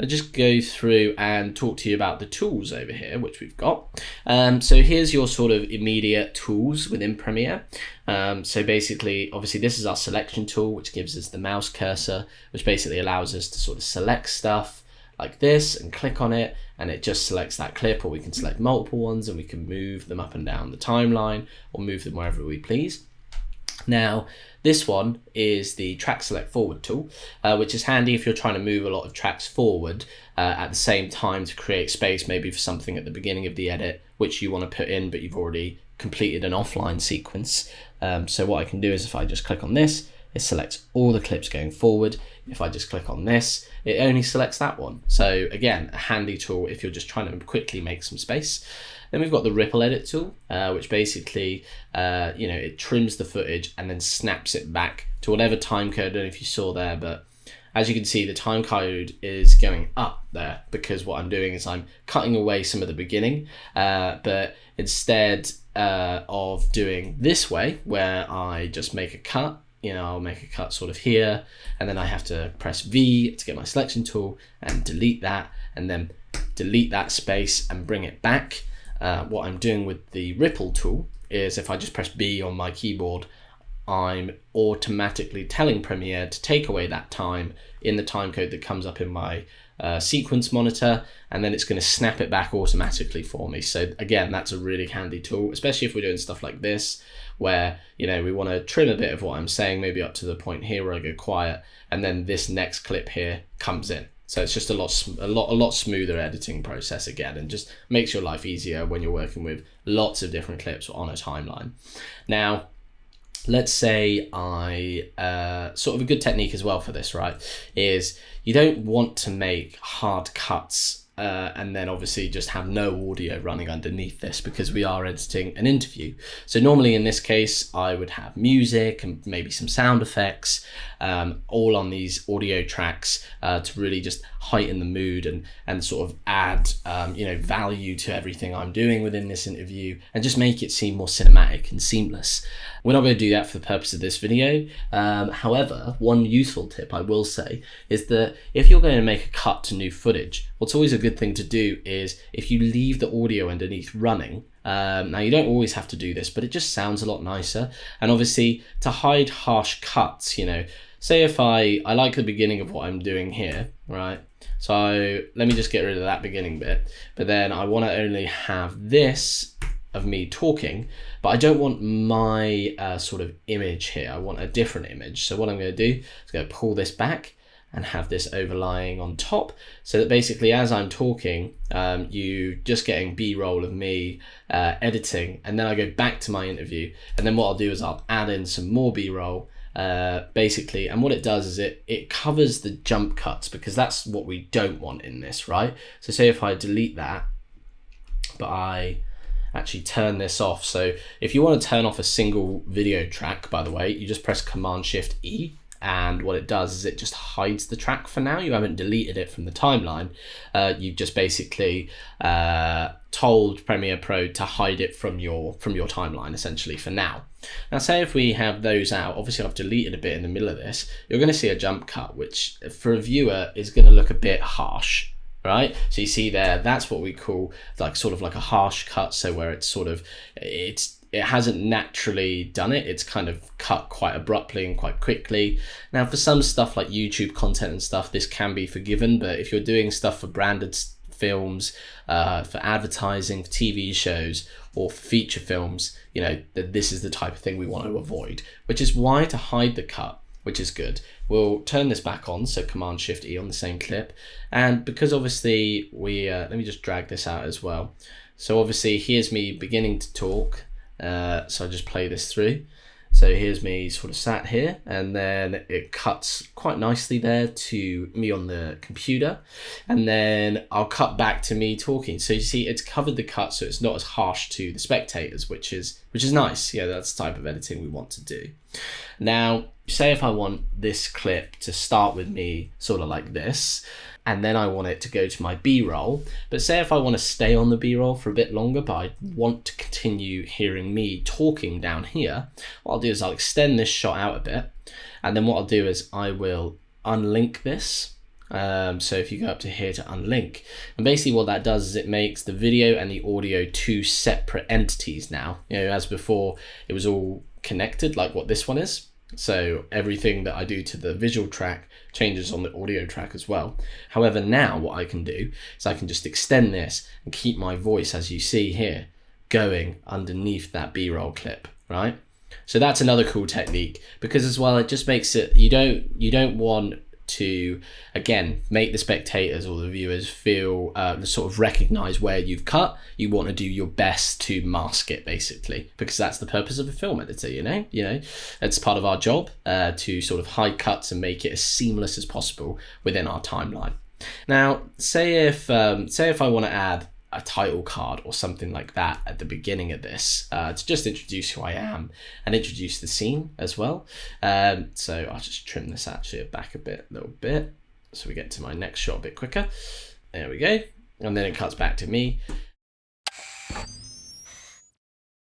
I'll just go through and talk to you about the tools over here, which we've got. So here's your sort of immediate tools within Premiere. So basically, obviously this is our selection tool, which gives us the mouse cursor, which basically allows us to sort of select stuff like this and click on it, and it just selects that clip, or we can select multiple ones and we can move them up and down the timeline or move them wherever we please. Now, this one is the track select forward tool, which is handy if you're trying to move a lot of tracks forward at the same time to create space, maybe for something at the beginning of the edit, which you want to put in, but you've already completed an offline sequence. So what I can do is if I just click on this, it selects all the clips going forward. If I just click on this, it only selects that one. So again, a handy tool if you're just trying to quickly make some space. Then we've got the ripple edit tool, which basically, it trims the footage and then snaps it back to whatever time code. I don't know if you saw there, but as you can see, the time code is going up there because what I'm doing is I'm cutting away some of the beginning, but instead of doing this way, where I just make a cut, I'll make a cut sort of here, and then I have to press V to get my selection tool and delete that, and then delete that space and bring it back. What I'm doing with the ripple tool is if I just press B on my keyboard, I'm automatically telling Premiere to take away that time in the time code that comes up in my sequence monitor, and then it's going to snap it back automatically for me. So again, that's a really handy tool, especially if we're doing stuff like this, where we want to trim a bit of what I'm saying, maybe up to the point here where I go quiet, and then this next clip here comes in. So it's just a lot smoother editing process again, and just makes your life easier when you're working with lots of different clips on a timeline. Now, let's say sort of a good technique as well for this, right, is you don't want to make hard cuts and then obviously just have no audio running underneath this, because we are editing an interview. So normally in this case, I would have music and maybe some sound effects all on these audio tracks to really just heighten the mood and sort of add value to everything I'm doing within this interview, and just make it seem more cinematic and seamless. We're not going to do that for the purpose of this video. However, one useful tip I will say is that if you're going to make a cut to new footage, what's always a good thing to do is if you leave the audio underneath running. Now you don't always have to do this, but it just sounds a lot nicer. And obviously to hide harsh cuts, say if I like the beginning of what I'm doing here, right? So let me just get rid of that beginning bit, but then I want to only have this of me talking, but I don't want my sort of image here. I want a different image. So what I'm going to do is going to pull this back and have this overlying on top, so that basically as I'm talking, you just getting B-roll of me editing, and then I go back to my interview, and then what I'll do is I'll add in some more B-roll basically, and what it does is it covers the jump cuts, because that's what we don't want in this, right? So say if I delete that, but I actually turn this off. So if you want to turn off a single video track, by the way, you just press Command-Shift-E, and what it does is it just hides the track for now. You haven't deleted it from the timeline. You've just basically told Premiere Pro to hide it from your timeline, essentially, for now. Now, say if we have those out, obviously I've deleted a bit in the middle of this, you're going to see a jump cut, which for a viewer is going to look a bit harsh, right? So you see there, that's what we call sort of like a harsh cut. So where it's sort of, it hasn't naturally done it. It's kind of cut quite abruptly and quite quickly. Now, for some stuff like YouTube content and stuff, this can be forgiven, but if you're doing stuff for branded films, for advertising, for TV shows, or for feature films, this is the type of thing we want to avoid, which is why to hide the cut, which is good, we'll turn this back on, so Command-Shift-E on the same clip. And because obviously let me just drag this out as well. So obviously here's me beginning to talk. So I just play this through. So here's me sort of sat here, and then it cuts quite nicely there to me on the computer, and then I'll cut back to me talking. So you see it's covered the cut, so it's not as harsh to the spectators, which is nice. Yeah, that's the type of editing we want to do. Now, say if I want this clip to start with me sort of like this, and then I want it to go to my B-roll, but say if I want to stay on the B-roll for a bit longer, but I want to continue hearing me talking down here, what I'll do is I'll extend this shot out a bit, and then what I'll do is I will unlink this, So if you go up to here to unlink, and basically what that does is it makes the video and the audio two separate entities now. As before, it was all connected like what this one is. So everything that I do to the visual track changes on the audio track as well. However, now what I can do is I can just extend this and keep my voice, as you see here, going underneath that B-roll clip, right? So that's another cool technique, because as well, it just makes it, you don't want to, again, make the spectators or the viewers feel sort of recognize where you've cut. You want to do your best to mask it, basically, because that's the purpose of a film editor. It's part of our job to sort of hide cuts and make it as seamless as possible within our timeline. Now, say if I want to add a title card or something like that at the beginning of this to just introduce who I am and introduce the scene as well. So I'll just trim this actually back a little bit, so we get to my next shot a bit quicker. There we go. And then it cuts back to me.